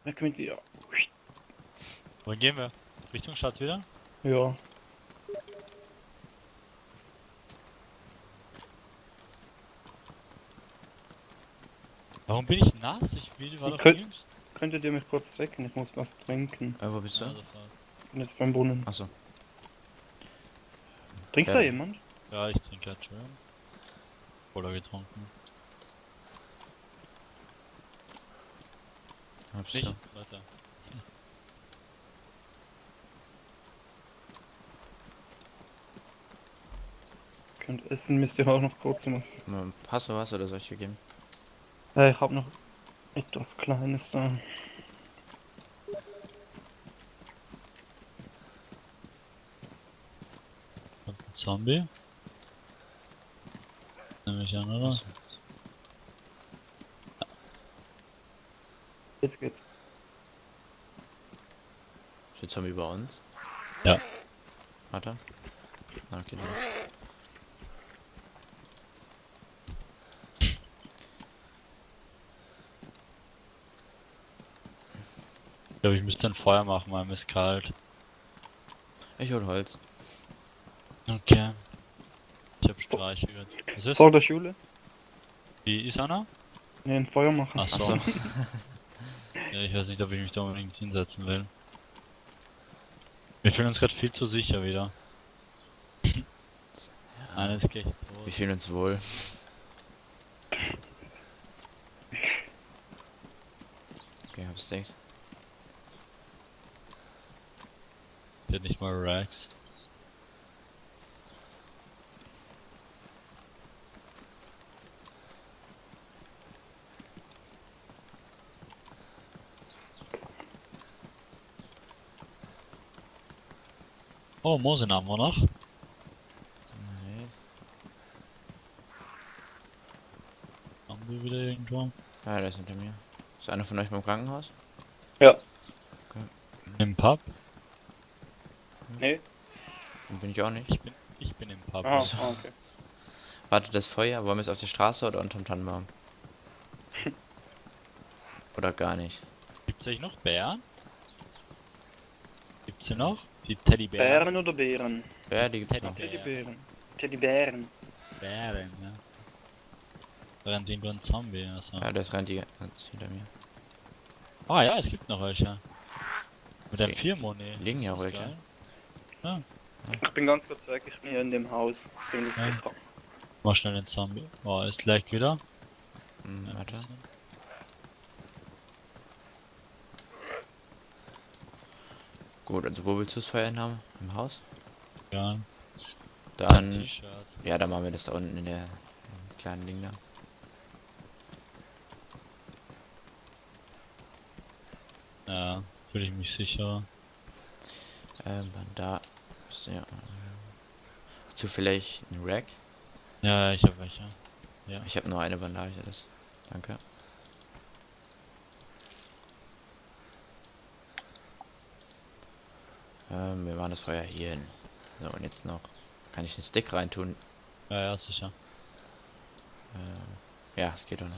Weg mit dir. Wohin gehen wir? Richtung Stadt wieder? Ja. Warum bin ich nass? Ich war Ich doch könnt- links. Könntet ihr mich kurz wecken? Ich muss was trinken. Wo bist du? Ja, sofort. Ich bin jetzt beim Brunnen. Achso. Trinkt Ja, da dann. jemand? Ja, ich trinke halt schon. Oder getrunken. Hab's Nicht? du. Warte. Könnt essen, müsst ihr auch noch kurz was. Hast du was oder soll ich dir geben? Ich habe noch etwas Kleines da. Kommt ein Zombie? Nehme ich an, oder? Achso. Jetzt geht's. Ist der Zombie bei uns? Ja. Warte. Ah, okay, dann. Ich glaube, ich müsste ein Feuer machen, weil mir ist kalt. Ich hol Holz. Okay. Ich hab Streiche gehört. Was ist? Vor der Schule? Wie ist Anna? Ne, ein Feuer machen. Ach so. Achso. Ja, ich weiß nicht, ob ich mich da unbedingt hinsetzen will. Wir fühlen uns gerade viel zu sicher wieder. Eines geht Wir tot. fühlen uns wohl. Okay, hab Steaks. Ich hätte nicht mal Rags. Oh, Mosin haben wir noch. Nee. Haben wir wieder irgendwo? Ah, der ist hinter mir. Ist einer von euch beim Krankenhaus? Ja. Im Pub? Nee. Dann bin ich auch nicht. Ich bin im Pub. Ah, So. okay. Warte, das Feuer, wollen wir es auf der Straße oder unterm Tannenbaum? Oder gar nicht? Gibt's eigentlich noch Bären? Gibt's hier noch? Die Teddybären? Bären oder Beeren? Ja, die gibt's Teddy. noch. Teddybären. Teddybären. Bären, ja. Da rennt irgendwo ein Zombie, also. Ja, das rennt die ganz hinter mir. Ah ja, es gibt noch welche. Mit einem Li- 4-Moni. liegen ja Ist das welche. geil? Ja, Ich bin ganz kurz weg, ich bin hier in dem Haus. Ziemlich Ja. sicher. mal schnell den Zombie. Oh, ist gleich wieder. Hm, Ja, ein warte. bisschen. Gut, also wo willst du das Feuer hinhaben? Im Haus? Ja, ein Dann. T-Shirt. Ja, dann machen wir das da unten in der kleinen Ding da. Ja, fühle ich mich sicher. Dann da. Ist ja. Zufällig ein Rack? Ja, ich habe welche. Ja. Ich habe nur eine Bandage, das. Danke. Wir machen das Feuer hier hin. So, und jetzt noch. Kann ich den Stick reintun? Ja, ja, sicher. Ja, es geht doch noch.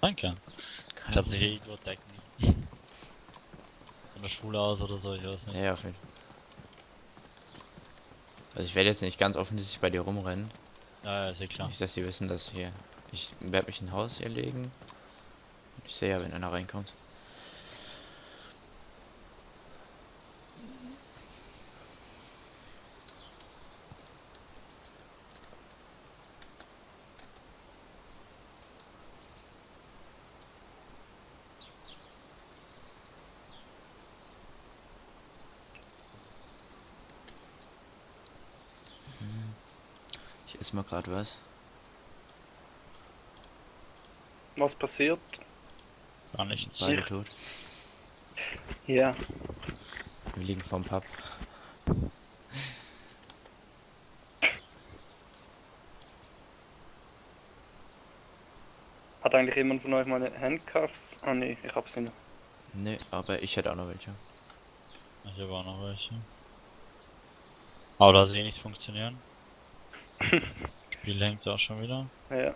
Danke. Ich hab sich irgendwo decken. Von der Schule aus oder so, ich weiß nicht. Ja, auf jeden Fall. Also ich werde jetzt nicht ganz offensichtlich bei dir rumrennen. Ja, ja, ist ja klar. Nicht, dass sie wissen, dass hier. Ich werde mich in ein Haus hier legen. Ich sehe ja, wenn einer reinkommt. Ich esse mal gerade was. Was passiert? Gar nichts. Beide Nichts. tot. Ja. Wir liegen vorm Pub. Hat eigentlich jemand von euch meine Handcuffs? Ah ne, ich hab sie noch. Ne, aber ich hätte auch noch welche. Ich habe auch noch welche. Aber da sie eh nicht funktionieren. Spiel hängt auch schon wieder. Ja.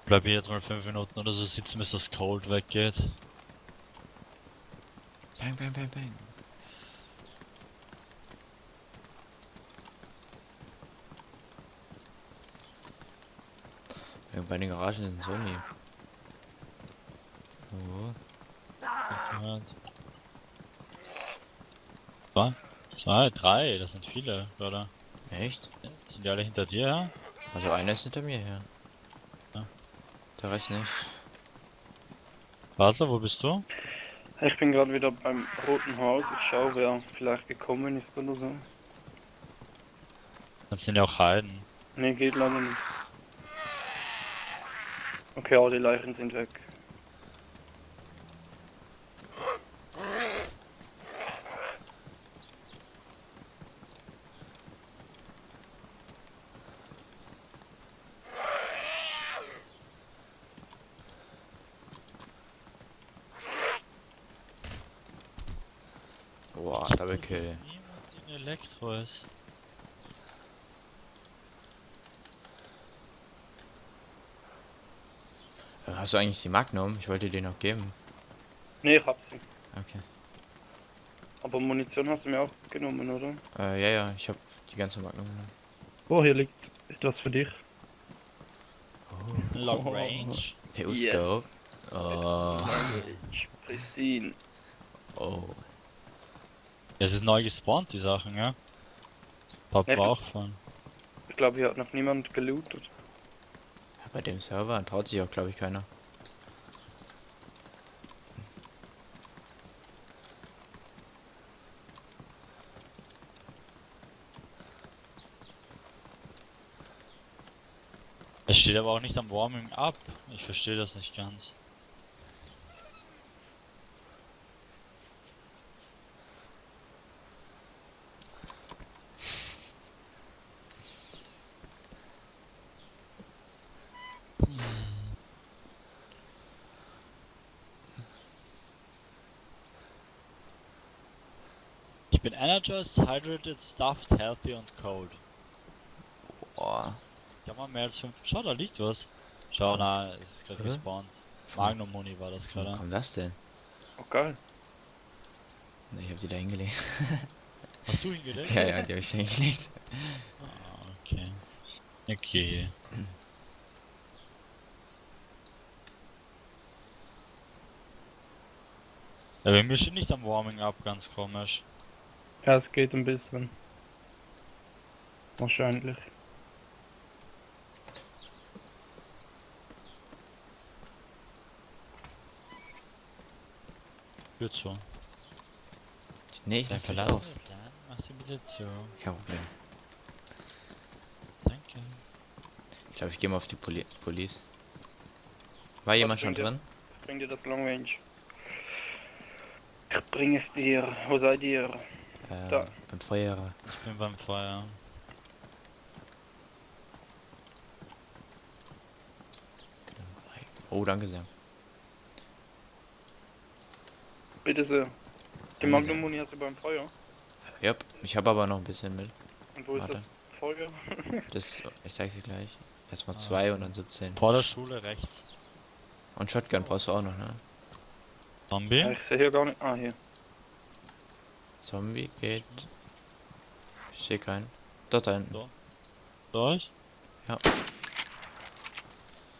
Bleib hier jetzt mal 5 Minuten oder so sitzen, bis das Cold weggeht. Bang, bang, bang, bang. Ja, bei den Garagen sind so nie. Oh. Zwei? Zwei, drei, das sind viele, oder? Echt? Sind die alle hinter dir, ja? Also einer ist hinter mir her. Ja. Der Rest nicht. Basler, wo bist du? Ich bin gerade wieder beim Roten Haus. Ich schaue, wer vielleicht gekommen ist oder so. Das sind ja auch Heiden. Ne, geht leider nicht. Okay, aber die Leichen sind weg. Boah, Double Kill. Niemand in Elektro ist. Hast du eigentlich die Magnum? Ich wollte dir noch geben. Ne, ich hab sie. Okay. Aber Munition hast du mir auch genommen, oder? Ja, ja, ich habe die ganze Magnum genommen. Oh, hier liegt etwas für dich. Oh. Long Range. PU-Scope. Oh. Language. Pristine. Oh. Es ist neu gespawnt, die Sachen, ja? Paar Ja, Brauch von. Ich glaube, hier hat noch niemand gelootet. Ja, bei dem Server traut sich auch, glaube ich, keiner. Es steht aber auch nicht am Warming up. Ich verstehe das nicht ganz. Ich bin energized, hydrated, stuffed, healthy und cold. Boah. Ich hab mal mehr als 5. Schau, da liegt was. Schau, na, es ist gerade Hä? gespawnt. Magnum Muni war das Wo gerade. kommt das denn? Oh, geil. Ne, ich habe die da hingelegt. Hast du hingelegt? Ja, ja, die habe ich da hingelegt. Ah, okay. Okay. Ja, bei mir steht nicht am Warming up, ganz komisch. Ja, es geht ein bisschen. Wahrscheinlich. Tür zu. Nee, ich Dann lass dich verlassen auf. wir dann. Mach sie bitte zu. Kein Problem. Danke. Ich glaube, ich gehe mal auf die Police. War jemand schon bringt ihr? drin? Ich bring dir das Long Range. Ich bring es dir. Wo seid ihr? Da. Beim Feuer. Ich bin beim Feuer. Oh, danke sehr. Bitte sehr. Die Danke Magnum sehr. Muni hast du beim Feuer. Ja, ich habe aber noch ein bisschen mit. Und wo ist Warte. das Feuer? Das, ich zeig's dir gleich. Erstmal Ah. 2 und dann 17. Vor der Schule rechts. Und Shotgun brauchst du auch noch, ne? Zombie? Ja, ich sehe hier gar nicht. Ah, hier. Zombie geht. Ich sehe keinen. Dort da hinten. So. Durch? Ja.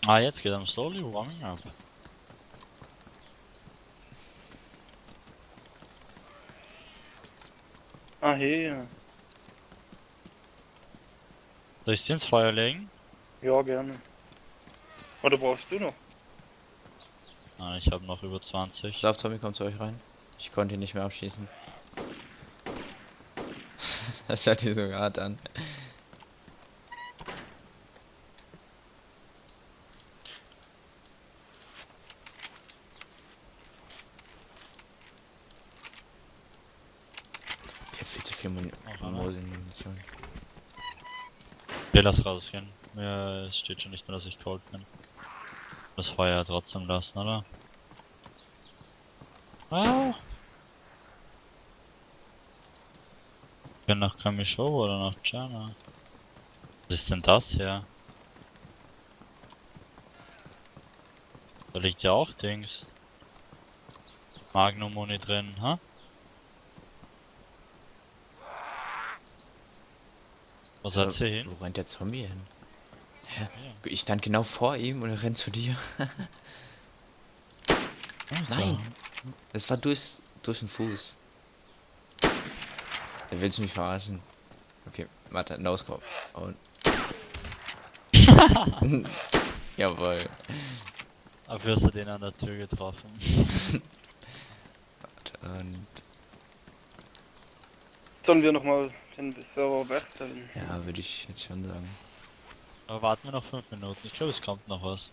Ah, jetzt geht am slowly warming up. Ah, hier. Soll ich dir ins Feuer legen? Ja, gerne. Oder brauchst du noch? Ah, ich habe noch über 20. Pass auf, Zombie kommt zu euch rein. Ich konnte ihn nicht mehr abschießen. Das hört sich so hart an. Ich hab viel zu viel Noch einer? Munition. Okay, lass rausgehen. Ja, es steht schon nicht mehr, dass ich cold bin. Das Feuer trotzdem lassen, oder? Ah! Ich bin nach Kamisho oder nach Chana. Was ist denn das hier? Da liegt ja auch Dings. Magnum Muni drin, ha? Was hat's hier hin? Wo rennt der Zombie hin? Ja. Ich stand genau vor ihm und er rennt zu dir. Nein! Das war durch den Fuß. Er willst mich verarschen. Okay, warte, No-Scope. Und. Jawohl. Dafür hast du den an der Tür getroffen. Und. Sollen wir nochmal den Server wechseln? Ja, würde ich jetzt schon sagen. Aber warten wir noch 5 Minuten. Ich glaube, es kommt noch was.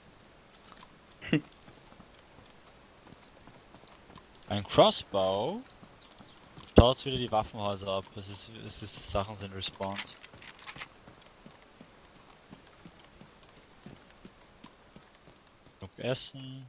Ein Crossbow? Schaut wieder die Waffenhäuser ab. Es ist Sachen sind respawned. Genug Essen.